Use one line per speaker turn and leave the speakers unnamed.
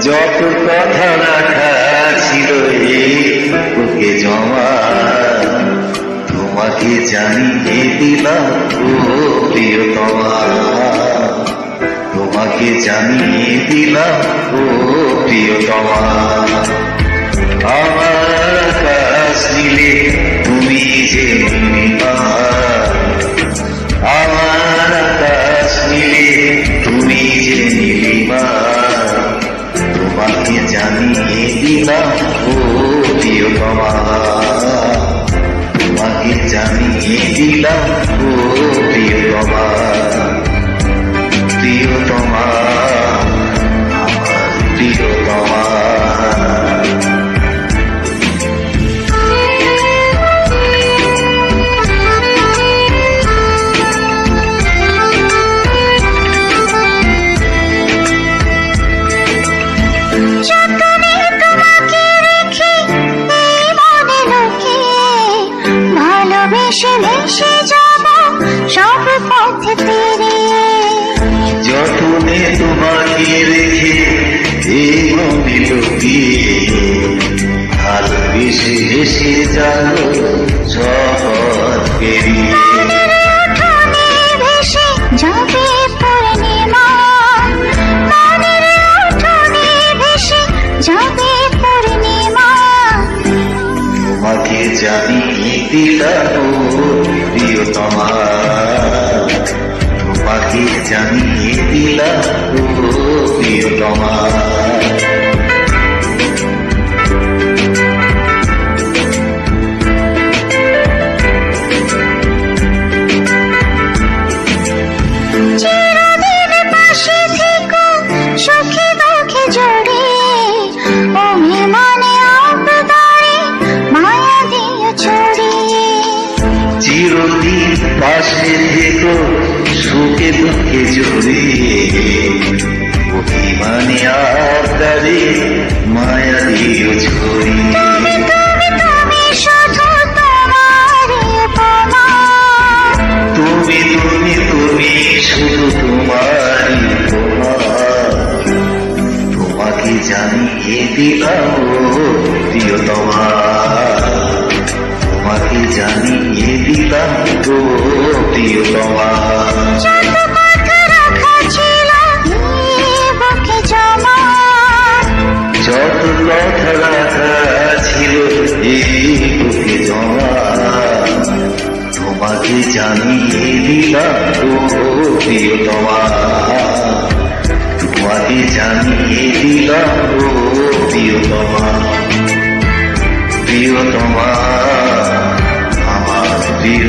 যত কথা রাখা ছিল এই বুকে জমা, তোমাকে জানিয়ে দিলাম ও প্রিয়তমা, তোমাকে জানিয়ে দিলাম ও প্রিয়তমা। আমার আকাশ নীলে তুমি যে নীলিমা, আমার আকাশ নীলে তুমি যে নীলিমা, তোমাকে জানিয়ে দিলাম ও প্রিয়তমা, তোমাকে জানিয়ে দিলাম ও প্রিয়তমা, প্রিয়তমা, আমার প্রিয়তমা।
ভালোবেসে ভেসে যাব সব পথে পেরিয়ে,
যতনে তোমাকে রেখে এই মনে লুকিয়ে, ভালোবেসে ভেসে যাব সব পথ পেরিয়ে।
ভেসে যাবে পূর্ণিমা, মনের উঠোনে ভেসে যাবে পূর্ণিমা,
তোমাকে জানিয়ে দিলাম ও প্রিয়তমা, তোমাকে জানিয়ে দিলাম ও প্রিয়তমা।
চিরদিন পাশে থেকো সুখে দুঃখে জড়িয়ে, অভিমানে আবদারে মায়া দিয়ে ছড়িয়ে,
চিরদিন পাশে থেকো সুখে দুঃখে জড়িয়ে, অভিমানে আবদারে মায়া দিও ছড়িয়ে।
তুমি তুমি তুমি শুধু তোমারই উপমা,
তুমি তুমি তুমি শুধু তোমারই উপমা, তোমাকে জানিয়ে দিলাম ও প্রিয়তমা, তোমাকে জানিয়ে দিলাম ও প্রিয়তমা।
যত কথা রাখা ছিল এই বুকে জমা,
যত কথা রাখা ছিল এই বুকে জমা, তোমাকে জানিয়ে দিলাম ও প্রিয়তমা, তোমাকে জানিয়ে দিলাম ও প্রিয়তমা, প্রিয়তমা, আমার প্রিয়।